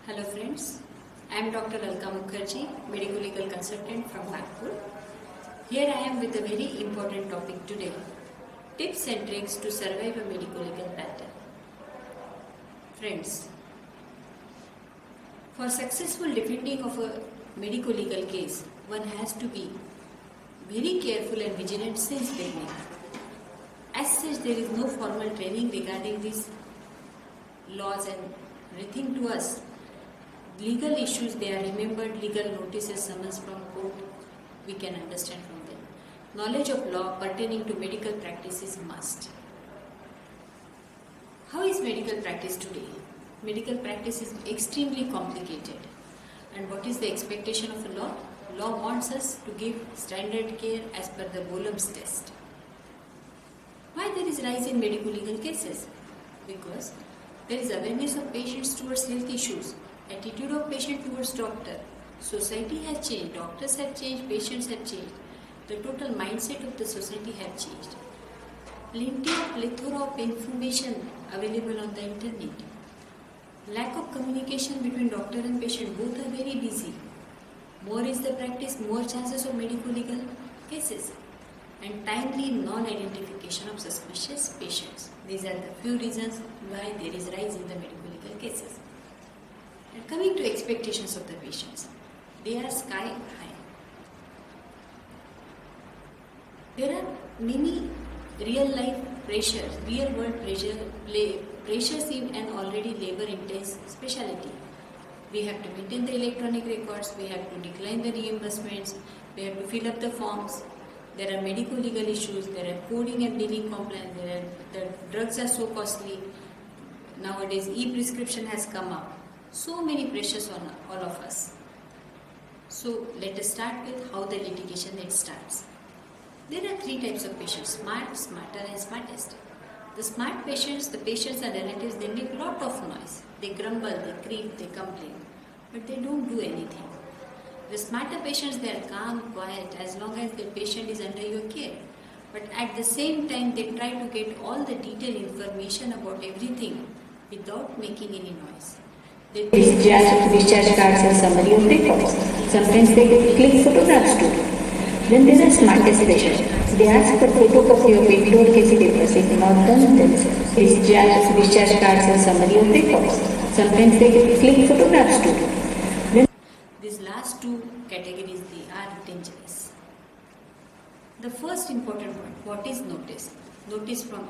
Hello friends, I am Dr. Alka Mukherjee, Medical Legal Consultant from Nagpur. Here I am with a very important topic today, tips and tricks to survive a medical legal battle. Friends, for successful defending of a medical legal case, one has to be very careful and vigilant since beginning. As such, there is no formal training regarding these laws and everything to us. Legal issues, they are remembered, legal notices, summons from court, we can understand from them. Knowledge of law pertaining to medical practice is must. How is medical practice today? Medical practice is extremely complicated. And what is the expectation of a law? Law wants us to give standard care as per the Boehm's test. Why there is rise in medical legal cases? Because there is awareness of patients towards health issues, attitude of patient towards doctor. Society has changed, doctors have changed, patients have changed. The total mindset of the society have changed. Plenty of plethora of information available on the internet. Lack of communication between doctor and patient, both are very busy. More is the practice, more chances of medical legal cases. And timely non-identification of suspicious patients. These are the few reasons why there is rise in the medical legal cases. And coming to expectations of the patients, they are sky high. There are many real life pressures, real world pressures in an already labor intense specialty. We have to maintain the electronic records, we have to decline the reimbursements, we have to fill up the forms. There are medical legal issues, there are coding and billing compliance, the drugs are so costly. Nowadays e-prescription has come up. So many pressures on all of us. So let us start with how the litigation starts. There are three types of patients, smart, smarter and smartest. The smart patients, the patients and relatives, they make lot of noise. They grumble, they creep, they complain. But they don't do anything. The smarter patients, they are calm, quiet as long as the patient is under your care. But at the same time, they try to get all the detailed information about everything without making any noise. They discharge cards and summary of records. Sometimes they click photographs too. Then there are smartest patients. They ask for photocopy of indoor case papers if not done themselves. Discharge cards and summary of records. Sometimes they click photographs too. These last two categories, they are dangerous. The first important point, what is notice? Notice from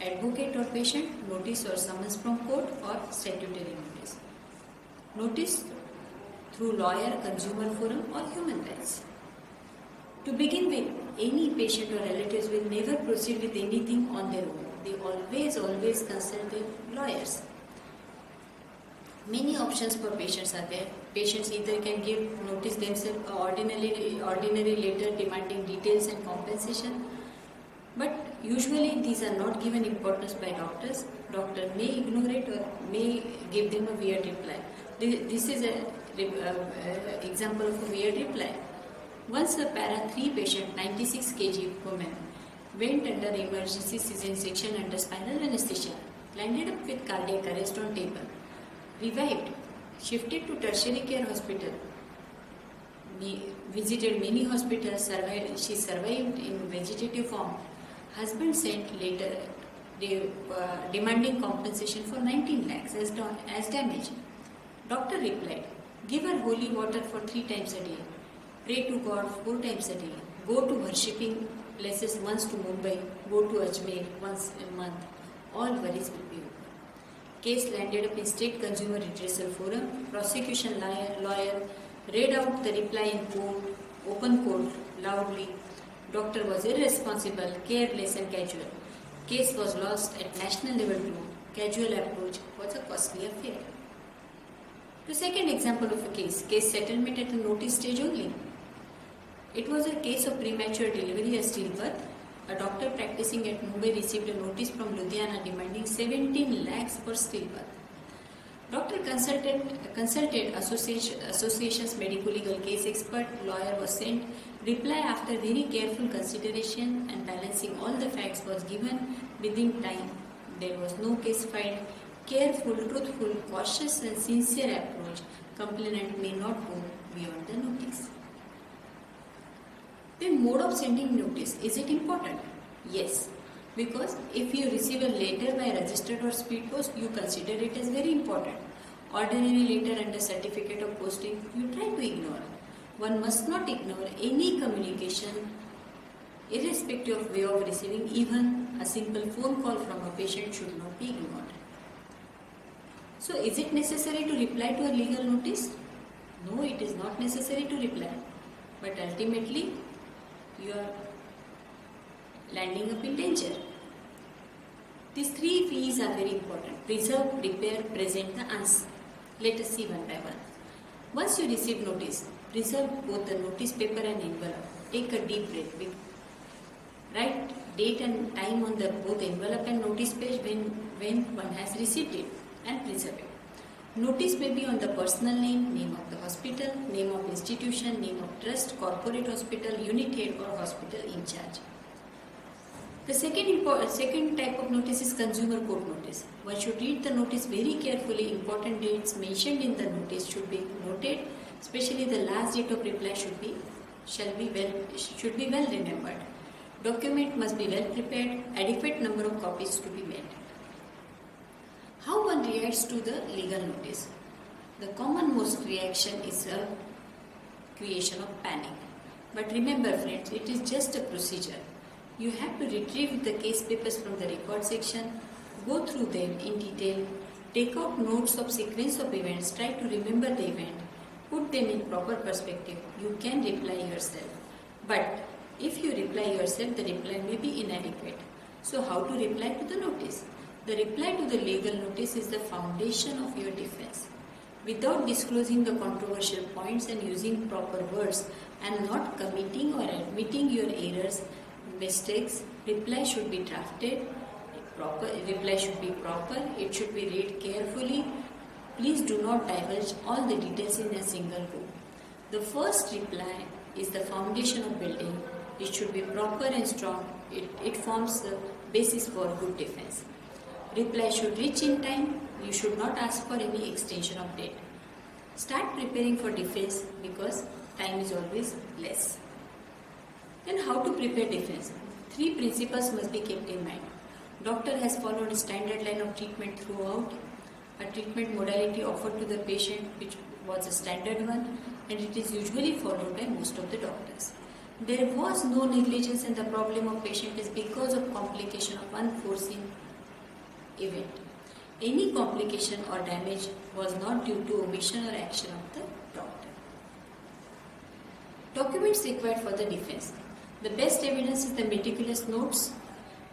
advocate or patient, notice or summons from court or statutory notice. Notice through lawyer, consumer forum or human rights. To begin with, any patient or relatives will never proceed with anything on their own. They always consult their lawyers. Many options for patients are there. Patients either can give notice themselves or ordinary letter demanding details and compensation. But usually these are not given importance by doctors. Doctor may ignore it or may give them a weird reply. This is an example of a weird reply. Once a para 3 patient, 96 kg woman, went under emergency cesarean section under spinal anesthesia, landed up with cardiac arrest on table, revived, shifted to tertiary care hospital, visited many hospitals, she survived in vegetative form. Husband sent later demanding compensation for 19 lakhs as damage. Doctor replied, give her holy water for 3 times a day, pray to God 4 times a day, go to worshipping places once to Mumbai, go to Ajmer once a month, all worries will be over. Case landed up in State Consumer Redressal Forum, prosecution lawyer read out the reply in court, open court, loudly. Doctor was irresponsible, careless and casual. Case was lost at national level too. Casual approach was a costly affair. The second example of a case settlement at the notice stage only. It was a case of premature delivery or stillbirth. A doctor practicing at Mumbai received a notice from Ludhiana demanding 17 lakhs for stillbirth. Doctor consulted association's medical legal case expert, lawyer was sent. Reply after very careful consideration and balancing all the facts was given within time. There was no case filed. careful, truthful, cautious and sincere approach, complainant may not go beyond the notice. The mode of sending notice, is it important? Yes, because if you receive a letter by registered or speed post, you consider it as very important. Ordinary letter under certificate of posting, you try to ignore. One must not ignore any communication, irrespective of way of receiving. Even a simple phone call from a patient should not be ignored. So, is it necessary to reply to a legal notice? No, it is not necessary to reply. But ultimately, you are landing up in danger. These 3 P's are very important. Preserve, prepare, present the answer. Let us see one by one. Once you receive notice, preserve both the notice paper and envelope. Take a deep breath. Write date and time on the both envelope and notice page when one has received it, and preserve it. Notice may be on the personal name, name of the hospital, name of institution, name of trust, corporate hospital, unit head or hospital in charge. The second type of notice is consumer court notice. One should read the notice very carefully. Important dates mentioned in the notice should be noted, especially the last date of reply should be well remembered. Document must be well prepared, adequate number of copies to be made. How one reacts to the legal notice? The commonmost reaction is a creation of panic. But remember friends, it is just a procedure. You have to retrieve the case papers from the record section, go through them in detail, take out notes of sequence of events, try to remember the event, put them in proper perspective. You can reply yourself. But if you reply yourself, the reply may be inadequate. So how to reply to the notice? The reply to the legal notice is the foundation of your defense. Without disclosing the controversial points and using proper words and not committing or admitting your errors, mistakes, reply should be drafted, reply should be proper, it should be read carefully. Please do not divulge all the details in a single go. The first reply is the foundation of building. It should be proper and strong. It forms the basis for good defense. Reply should reach in time. You should not ask for any extension of date. Start preparing for defense because time is always less. Then how to prepare defense? 3 principles must be kept in mind. Doctor has followed a standard line of treatment throughout. A treatment modality offered to the patient which was a standard one, and it is usually followed by most of the doctors. There was no negligence, and the problem of patient is because of complication of unforeseen event. Any complication or damage was not due to omission or action of the doctor. Documents required for the defense. The best evidence is the meticulous notes,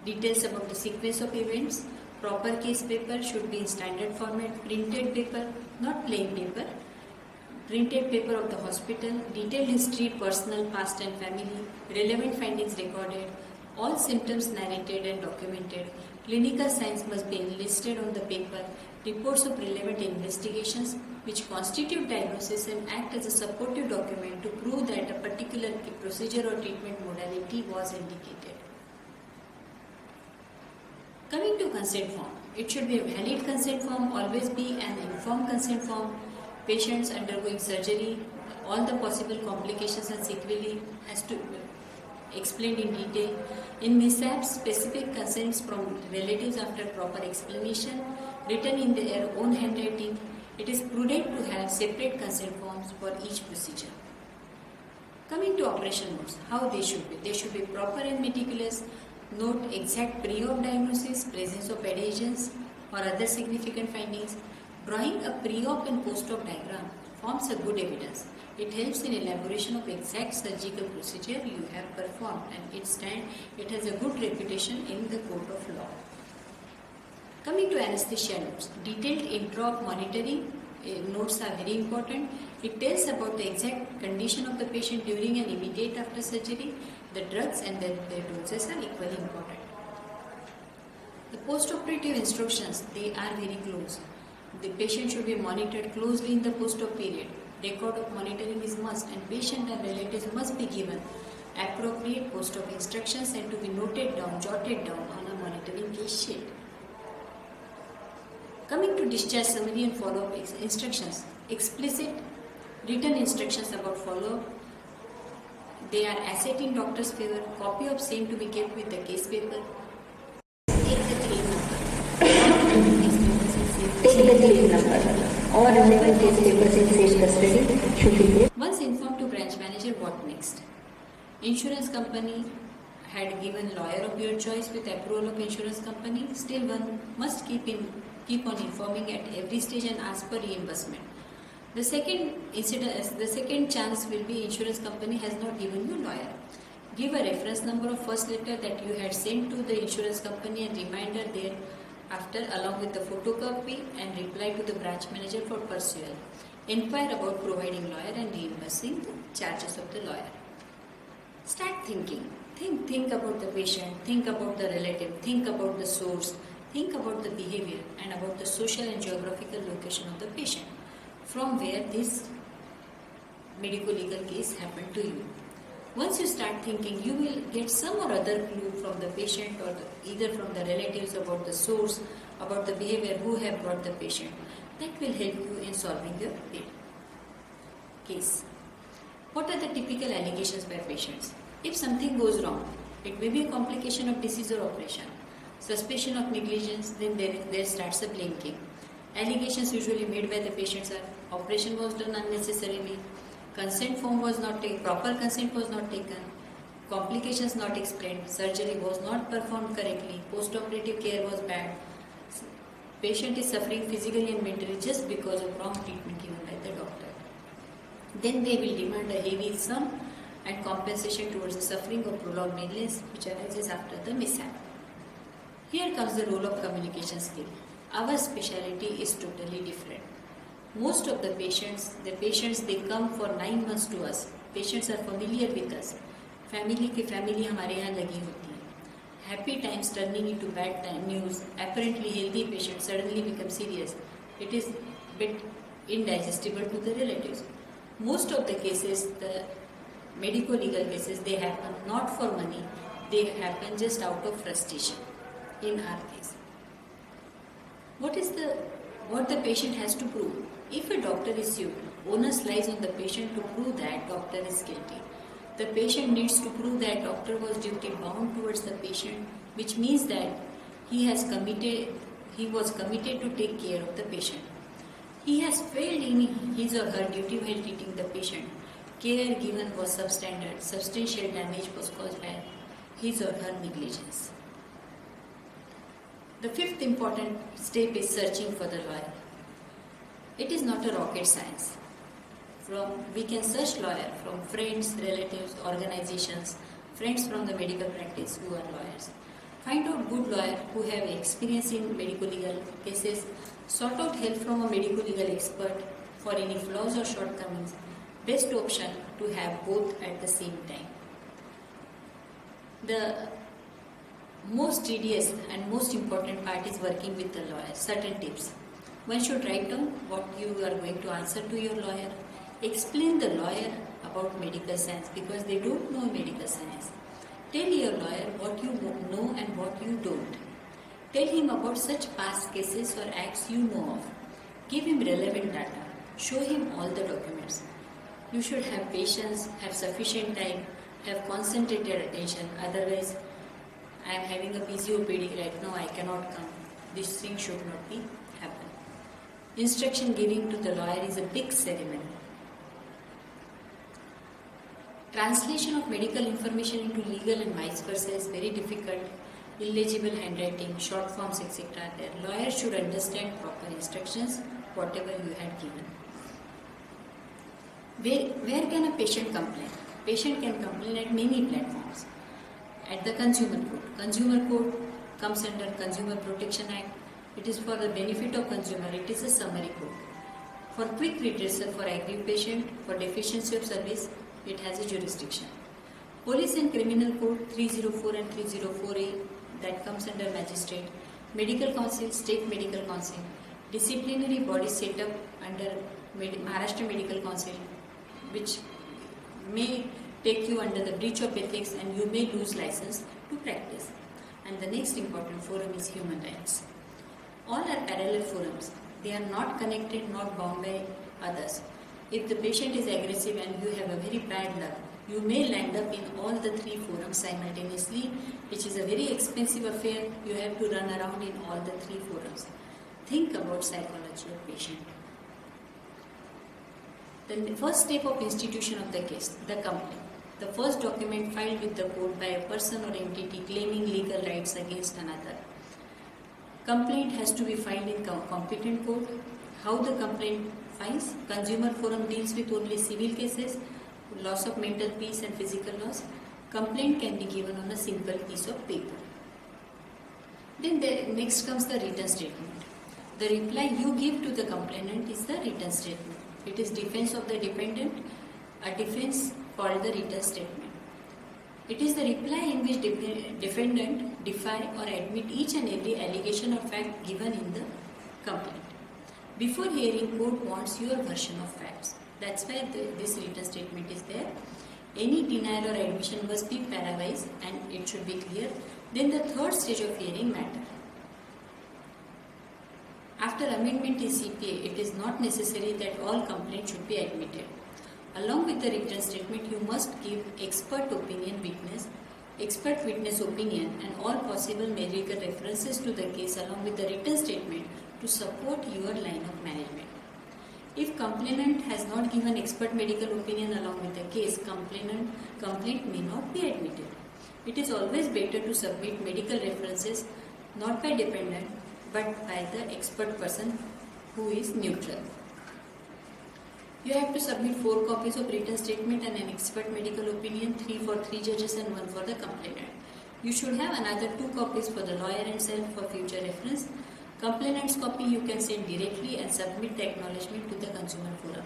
details about the sequence of events. Proper case paper should be in standard format, printed paper, not plain paper, printed paper of the hospital, detailed history, personal, past and family, relevant findings recorded, all symptoms narrated and documented. Clinical signs must be enlisted on the paper, reports of relevant investigations which constitute diagnosis and act as a supportive document to prove that a particular procedure or treatment modality was indicated. Coming to consent form, it should be a valid consent form, always be an informed consent form. Patients undergoing surgery, all the possible complications and sequelae has to be explained in detail. In mishaps, specific consents from relatives after proper explanation, written in their own handwriting. It is prudent to have separate consent forms for each procedure. Coming to operation notes, how they should be. They should be proper and meticulous. Note exact pre-op diagnosis, presence of adhesions or other significant findings. Drawing a pre-op and post-op diagram forms a good evidence. It helps in elaboration of exact surgical procedure you have performed, and it has a good reputation in the court of law. Coming to anesthesia notes, detailed intra-op monitoring notes are very important. It tells about the exact condition of the patient during and immediate after surgery. The drugs and their doses are equally important. The post-operative instructions, they are very close. The patient should be monitored closely in the post-op period. Record of monitoring is must, and patient and relatives must be given appropriate post-op instructions and to be noted down, jotted down on a monitoring case sheet. Coming to discharge summary and follow-up instructions. Explicit written instructions about follow-up. They are asset in doctor's favor. Copy of same to be kept with the case paper. Take the claim number. Take the claim number or relevant case papers in safe custody should be there. Once informed to branch manager, what next? Insurance company had given lawyer of your choice with approval of insurance company. Still, one must keep on informing at every stage and ask for reimbursement. The second chance will be insurance company has not given you lawyer. Give a reference number of first letter that you had sent to the insurance company and reminder thereafter along with the photocopy and reply to the branch manager for pursuit. Inquire about providing lawyer and reimbursing the charges of the lawyer. Start thinking. Think about the patient, think about the relative, think about the source, think about the behavior and about the social and geographical location of the patient from where this medico-legal case happened to you. Once you start thinking, you will get some or other clue from the patient or either from the relatives about the source, about the behavior who have brought the patient. That will help you in solving your case. What are the typical allegations by patients? If something goes wrong, it may be a complication of disease or operation. Suspicion of negligence, then there starts a blame game. Allegations usually made by the patients are operation was done unnecessarily, consent form was not taken, proper consent was not taken, complications not explained, surgery was not performed correctly, post-operative care was bad, patient is suffering physically and mentally just because of wrong treatment given by the doctor. Then they will demand a heavy sum and compensation towards the suffering of prolonged illness which arises after the mishap. Here comes the role of communication skill. Our specialty is totally different. Most of the patients they come for 9 months to us. Patients are familiar with us. Family हमारे यहाँ लगी होती है. Happy times turning into bad news. Apparently healthy patient suddenly become serious. It is bit indigestible to the relatives. Most of the cases, the medico-legal cases, they happen not for money. They happen just out of frustration. In our case, what the patient has to prove? If a doctor is sued, onus lies on the patient to prove that doctor is guilty. The patient needs to prove that doctor was duty bound towards the patient, which means that he was committed to take care of the patient. He has failed in his or her duty while treating the patient. Care given was substandard. Substantial damage was caused by his or her negligence. The fifth important step is searching for the lawyer. It is not a rocket science. We can search lawyer from friends, relatives, organizations, friends from the medical practice who are lawyers. Find out good lawyer who have experience in medico-legal cases. Sort out help from a medico-legal expert for any flaws or shortcomings. Best option to have both at the same time. The most tedious and most important part is working with the lawyer. Certain tips. One should write down what you are going to answer to your lawyer. Explain the lawyer about medical science because they don't know medical science. Tell your lawyer what you know and what you don't. Tell him about such past cases or acts you know of. Give him relevant data. Show him all the documents. You should have patience, have sufficient time, have concentrated attention. Otherwise, I am having a PCOPD right now, I cannot come. This thing should not be happen. Instruction giving to the lawyer is a big ceremony. Translation of medical information into legal and vice versa is very difficult. Illegible handwriting, short forms, etc. The lawyer should understand proper instructions, whatever you had given. Where can a patient complain? Patient can complain at many platforms. At the Consumer Court. Consumer Court comes under Consumer Protection Act. It is for the benefit of consumer. It is a summary court. For quick redressal for aggrieved patient, for deficiency of service, it has a jurisdiction. Police and Criminal Code 304 and 304A, that comes under Magistrate. Medical Council, State Medical Council. Disciplinary body set up under Maharashtra Medical Council, which may take you under the breach of ethics and you may lose license to practice. And the next important forum is human rights. All are parallel forums. They are not connected, not bound by others. If the patient is aggressive and you have a very bad luck, you may land up in all the three forums simultaneously, which is a very expensive affair. You have to run around in all the three forums. Think about psychology of patient. The first step of institution of the case, the complaint. The first document filed with the court by a person or entity claiming legal rights against another. Complaint has to be filed in competent court. How the complaint files? Consumer forum deals with only civil cases, loss of mental peace and physical loss. Complaint can be given on a simple piece of paper. Then next comes the written statement. The reply you give to the complainant is the written statement. It is defense of the defendant, a defense called the written statement. It is the reply in which defendant defy or admit each and every allegation or fact given in the complaint. Before hearing, court wants your version of facts. That's why this written statement is there. Any denial or admission must be paraphrased and it should be clear. Then the third stage of hearing matter. After amendment in CPA, it is not necessary that all complaints should be admitted. Along with the written statement, you must give expert witness opinion and all possible medical references to the case along with the written statement to support your line of management. If complainant has not given expert medical opinion along with the case, complaint may not be admitted. It is always better to submit medical references not by dependent but by the expert person who is neutral. You have to submit 4 copies of written statement and an expert medical opinion, 3 for 3 judges and 1 for the complainant. You should have another 2 copies for the lawyer and self for future reference. Complainant's copy you can send directly and submit the acknowledgement to the consumer forum.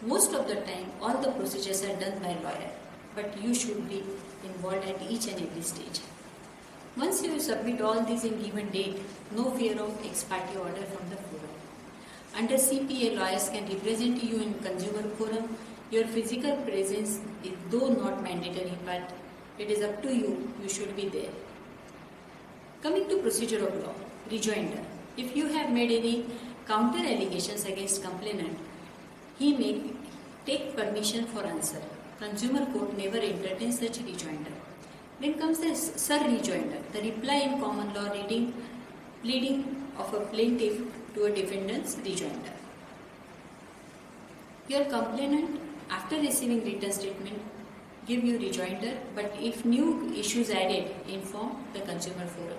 Most of the time, all the procedures are done by lawyer, but you should be involved at each and every stage. Once you submit all these in given date, no fear of ex parte order from the forum. Under CPA, lawyers can represent you in consumer forum. Your physical presence is though not mandatory, but it is up to you. You should be there. Coming to procedure of law, rejoinder. If you have made any counter allegations against complainant, he may take permission for answer. Consumer court never entertains such rejoinder. Then comes the sur rejoinder, the reply in common law pleading of a plaintiff to a defendant's rejoinder. Your complainant, after receiving written statement, give you rejoinder, but if new issues added, inform the consumer forum.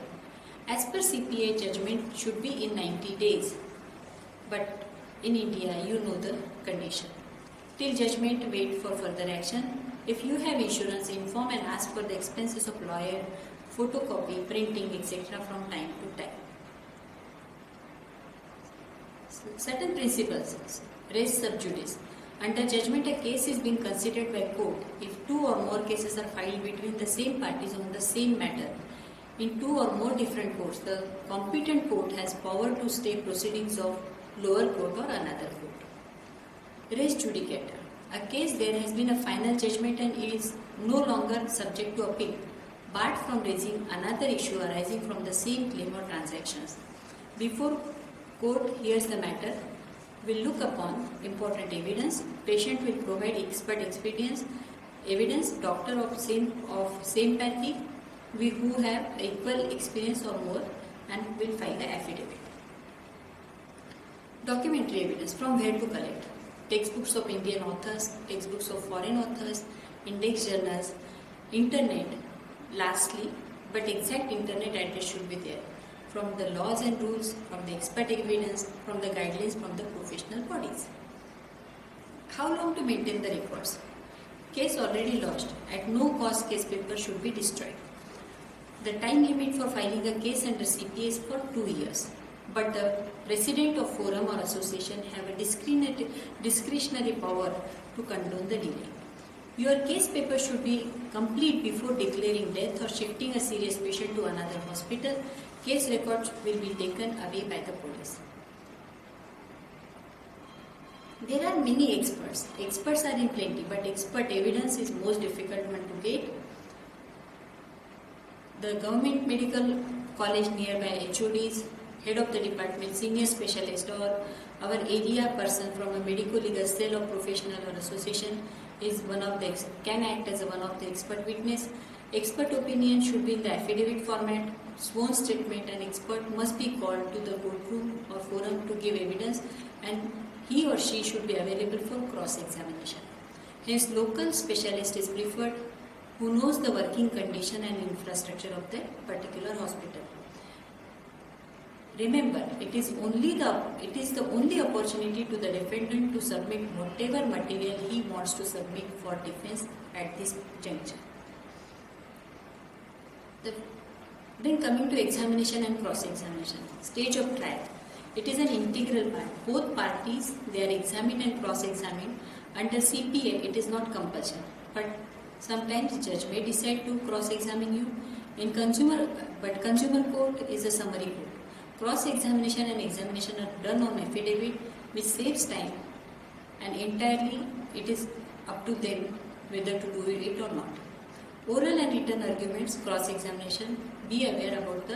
As per CPA, judgment should be in 90 days, but in India, you know the condition. Till judgment, wait for further action. If you have insurance, inform and ask for the expenses of lawyer, photocopy, printing, etc. from time to time. Certain principles. Res sub judice. Under judgment, a case is being considered by court if 2 or more cases are filed between the same parties on the same matter. In 2 or more different courts, the competent court has power to stay proceedings of lower court or another court. Res judicata. A case there has been a final judgment and is no longer subject to appeal, barred from raising another issue arising from the same claim or transactions. Before court hears the matter, will look upon important evidence. Patient will provide expert evidence, doctor of same pathy, who have equal experience or more, and will file the affidavit. Documentary evidence. From where to collect? Textbooks of Indian authors, textbooks of foreign authors, index journals, internet. Lastly, but exact internet address should be there. From the laws and rules, from the expert evidence, from the guidelines from the professional bodies. How long to maintain the records? Case already lodged. At no cost, case paper should be destroyed. The time limit for filing a case under CPA is for 2 years. But the president of forum or association have a discretionary power to condone the delay. Your case paper should be complete before declaring death or shifting a serious patient to another hospital. Case records will be taken away by the police. There are many experts. Experts are in plenty, but expert evidence is most difficult one to get. The government medical college nearby, HODs, head of the department, senior specialist, or our area person from a medical legal cell or professional or association is can act as one of the expert witness. Expert opinion should be in the affidavit format, sworn statement, and expert must be called to the courtroom or forum to give evidence, and he or she should be available for cross-examination. Hence, local specialist is preferred who knows the working condition and infrastructure of the particular hospital. Remember, it is the only opportunity to the defendant to submit whatever material he wants to submit for defense at this juncture. Then coming to examination and cross-examination. Stage of trial. It is an integral part. Both parties, they are examined and cross-examined. Under CPA, it is not compulsory. But sometimes judge may decide to cross-examine you. Consumer court is a summary court. Cross-examination and examination are done on affidavit, which saves time, and entirely it is up to them whether to do it or not. Oral and written arguments, cross-examination, be aware about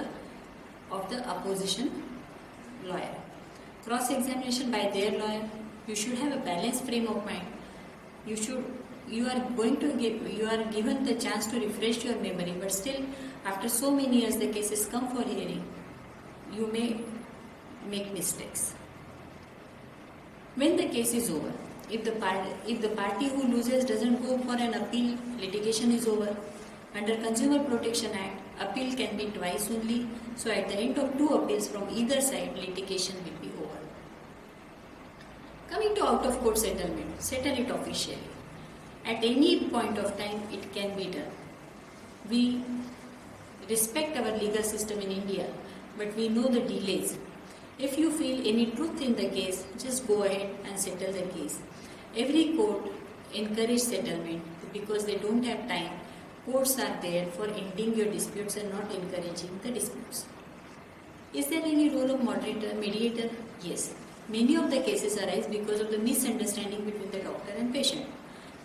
the opposition lawyer. Cross-examination by their lawyer, you should have a balanced frame of mind. You are given the chance to refresh your memory, but still, after so many years, the cases come for hearing. You may make mistakes. When the case is over, if the party who loses doesn't go for an appeal, litigation is over. Under Consumer Protection Act, appeal can be twice only. So at the end of 2 appeals from either side, litigation will be over. Coming to out-of-court settlement, settle it officially. At any point of time, it can be done. We respect our legal system in India, but we know the delays. If you feel any truth in the case, just go ahead and settle the case. Every court encourages settlement because they don't have time. Courts are there for ending your disputes and not encouraging the disputes. Is there any role of mediator? Yes. Many of the cases arise because of the misunderstanding between the doctor and patient.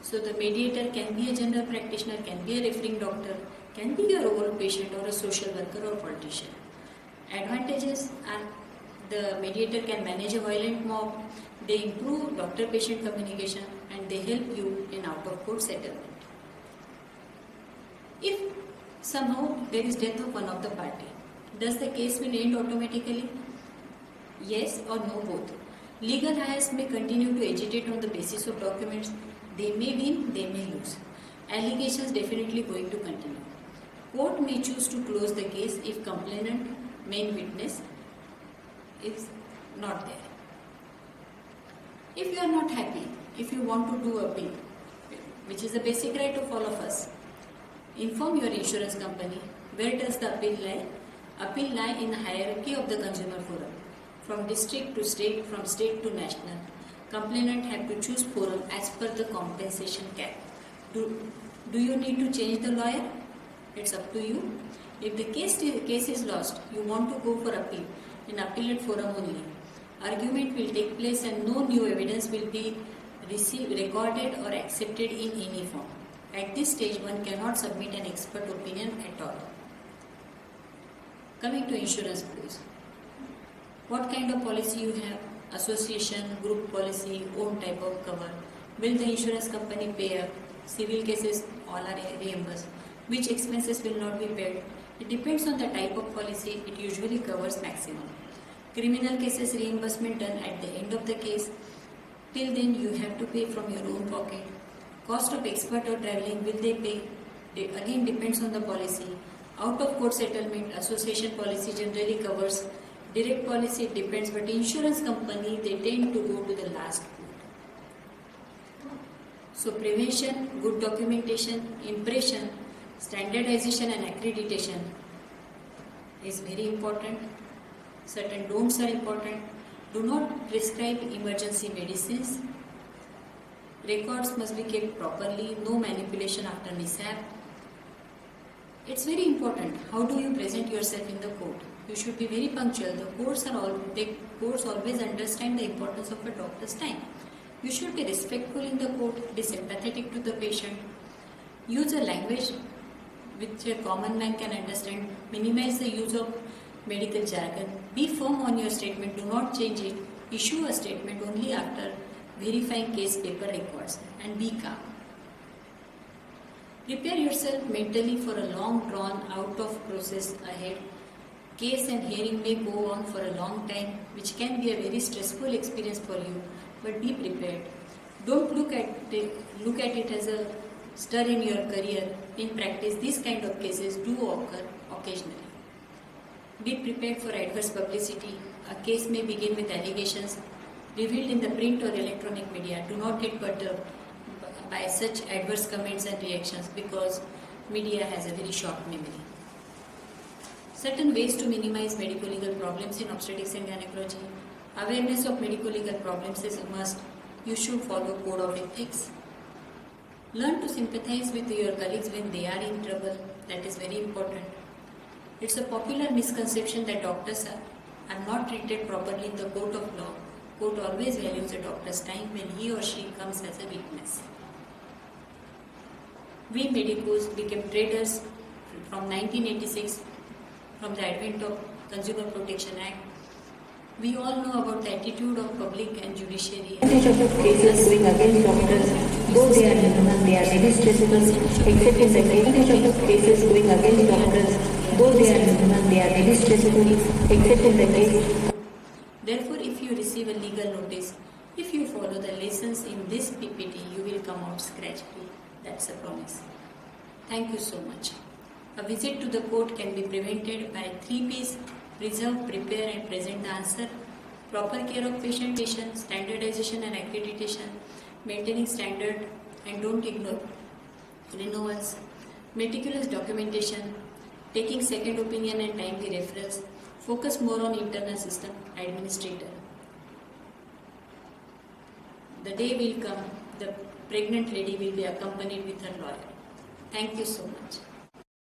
So the mediator can be a general practitioner, can be a referring doctor, can be your own patient or a social worker or politician. Advantages are the mediator can manage a violent mob, they improve doctor-patient communication, and they help you in out-of-court settlement. If somehow there is death of one of the party, does the case will end automatically? Yes or no, both. Legal heirs may continue to agitate on the basis of documents. They may win, they may lose. Allegations definitely going to continue. Court may choose to close the case if complainant, main witness, is not there. If you are not happy, if you want to do appeal, which is a basic right of all of us, inform your insurance company. Where does the appeal lie? Appeal lie in the hierarchy of the consumer forum. From district to state, from state to national. Complainant have to choose forum as per the compensation cap. Do you need to change the lawyer? It's up to you. If the case is lost, you want to go for appeal in appellate forum only. Argument will take place and no new evidence will be recorded or accepted in any form. At this stage, one cannot submit an expert opinion at all. Coming to insurance policy. What kind of policy you have? Association, group policy, own type of cover. Will the insurance company pay up? Civil cases, all are reimbursed. Which expenses will not be paid? It depends on the type of policy. It usually covers maximum. Criminal cases reimbursement done at the end of the case. Till then you have to pay from your own pocket. Cost of expert or traveling, will they pay? It again depends on the policy. Out of court settlement, association policy generally covers. Direct policy, it depends, but insurance company, they tend to go to the last court. So prevention, good documentation, impression, standardization and accreditation is very important. Certain don'ts are important. Do not prescribe emergency medicines. Records must be kept properly. No manipulation after mishap. It's very important. How do you present yourself in the court? You should be very punctual. The courts always understand the importance of a doctor's time. You should be respectful in the court, be sympathetic to the patient. Use a language which a common man can understand. Minimize the use of medical jargon. Be firm on your statement, do not change it. Issue a statement only after verifying case paper records, and be calm. Prepare yourself mentally for a long drawn out of process ahead. Case and hearing may go on for a long time, which can be a very stressful experience for you, but be prepared. Don't look at it as a stir in your career. In practice, these kind of cases do occur occasionally. Be prepared for adverse publicity. A case may begin with allegations revealed in the print or electronic media. Do not get perturbed by such adverse comments and reactions, because media has a very short memory. Certain ways to minimize medico-legal problems in obstetrics and gynecology. Awareness of medico-legal problems is a must. You should follow code of ethics. Learn to sympathize with your colleagues when they are in trouble. That is very important. It's a popular misconception that doctors are not treated properly in the court of law. Court always values a doctor's time when he or she comes as a witness. We medicos became traders from 1986, from the advent of Consumer Protection Act. We all know about the attitude of public and judiciary. Percentage of cases going against doctors, though they are minimal, they are very stressful, except in the percentage of cases going against doctors, though they are minimal, they are very stressful, except in the case. Therefore, if you receive a legal notice, if you follow the lessons in this PPT, you will come out scratch-free. That's a promise. Thank you so much. A visit to the court can be prevented by 3 P's: preserve, prepare and present the answer, proper care of patient, standardization and accreditation, maintaining standard and don't ignore renewals, meticulous documentation, taking second opinion and timely referrals, focus more on internal system administrator. The day will come, the pregnant lady will be accompanied with her lawyer. Thank you so much.